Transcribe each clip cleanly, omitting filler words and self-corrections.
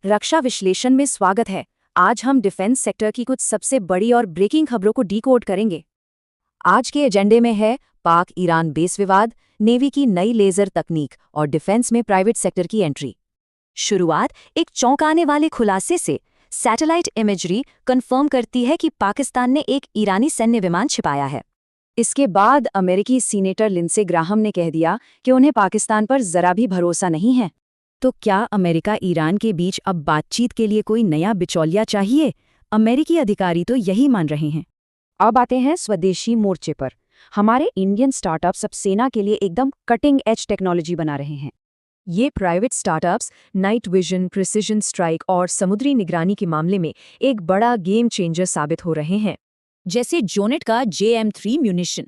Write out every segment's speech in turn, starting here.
रक्षा विश्लेषण में स्वागत है। आज हम डिफेंस सेक्टर की कुछ सबसे बड़ी और ब्रेकिंग खबरों को डीकोड करेंगे। आज के एजेंडे में है पाक ईरान बेस विवाद, नेवी की नई लेजर तकनीक और डिफेंस में प्राइवेट सेक्टर की एंट्री। शुरुआत एक चौंकाने वाले खुलासे से। सैटेलाइट इमेजरी कंफर्म करती है कि पाकिस्तान ने एक ईरानी सैन्य विमान छिपाया है। इसके बाद अमेरिकी सीनेटर लिंडसे ग्राहम ने कह दिया कि उन्हें पाकिस्तान पर जरा भी भरोसा नहीं है। तो क्या अमेरिका ईरान के बीच अब बातचीत के लिए कोई नया बिचौलिया चाहिए? अमेरिकी अधिकारी तो यही मान रहे हैं। अब आते हैं स्वदेशी मोर्चे पर। हमारे इंडियन स्टार्टअप्स अब सेना के लिए एकदम कटिंग एज टेक्नोलॉजी बना रहे हैं। ये private startups night vision, precision strike और समुद्री निगरानी के मामले में एक बड़ा गेम चेंजर साबित हो रहे हैं। जैसे जोनेट का JM3 म्यूनिशन।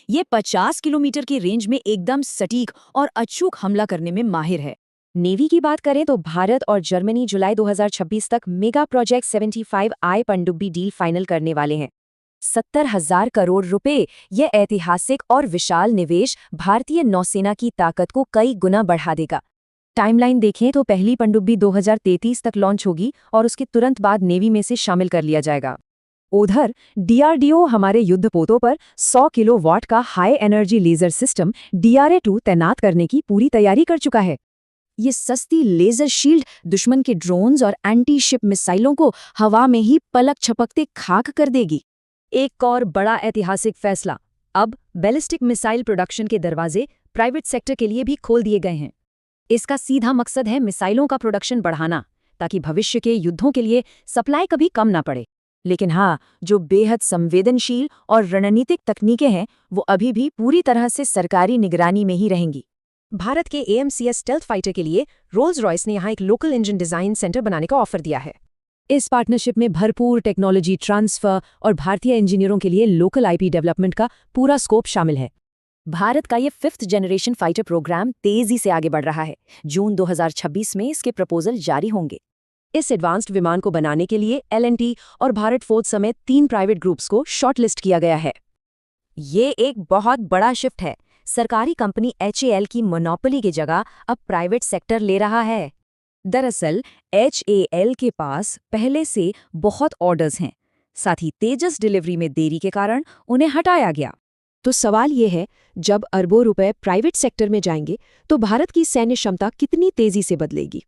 ये 50 किलोमीटर की रेंज में एकदम सटीक और अचूक हमला करने में माहिर है। नेवी की बात करें तो भारत और जर्मनी जुलाई 2026 तक मेगा प्रोजेक्ट 75I पनडुब्बी डील फाइनल करने वाले हैं। 70,000 करोड़ रुपए। यह ऐतिहासिक और विशाल निवेश भारतीय नौसेना की ताकत को कई गुना बढ़ा देगा। टाइमलाइन देखें तो पहली पनडुब्बी 2033 तक लॉन्च होगी और उसके तुरंत बाद नेवी में से शामिल कर लिया जाएगा। उधर DRDO हमारे युद्धपोतों पर 100 किलोवाट का high energy laser system DRA-2 तैनात करने की पूरी तैयारी कर चुका है। ये सस्ती लेजर शील्ड दुश्मन के ड्रोन्स और एंटी शिप मिसाइलों को हवा में ही पलक झपकते खाक कर देगी। एक और बड़ा ऐतिहासिक फैसला। अब बैलिस्टिक मिसाइल प्रोडक्शन के दरवाजे प्राइवेट सेक्टर के लिए भी खोल दिए गए हैं। इसका सीधा मकसद है मिसाइलों का प्रोडक्शन बढ़ाना, ताकि भविष्य के युद्धों के लिए सप्लाई कभी कम ना पड़े। लेकिन हाँ, जो बेहद संवेदनशील और रणनीतिक तकनीकें हैं, वो अभी भी पूरी तरह से सरकारी निगरानी में ही रहेंगी। भारत के AMCS स्टेल्थ फाइटर के लिए रोल्स रॉयस ने यहाँ एक लोकल इंजन डिजाइन सेंटर बनाने का ऑफर दिया है। इस पार्टनरशिप में भरपूर टेक्नोलॉजी ट्रांसफर और भारतीय इंजीनियरों के लिए लोकल IP डेवलपमेंट का पूरा स्कोप शामिल है। भारत का ये 5th जनरेशन फाइटर प्रोग्राम तेजी से आगे बढ़ रहा है। जून 2026 में इसके प्रपोजल जारी होंगे। इस एडवांस्ड विमान को बनाने के लिए L&T और भारत फोर्ज समेत 3 प्राइवेट ग्रुप्स को शॉर्टलिस्ट किया गया है। ये एक बहुत बड़ा शिफ्ट है। सरकारी कंपनी HAL की मोनोपोली की जगह अब प्राइवेट सेक्टर ले रहा है। दरअसल HAL के पास पहले से बहुत ऑर्डर्स हैं, साथ ही तेजस डिलीवरी में देरी के कारण उन्हें हटाया गया। तो सवाल ये है, जब अरबों रुपए प्राइवेट सेक्टर में जाएंगे तो भारत की सैन्य क्षमता कितनी तेजी से बदलेगी?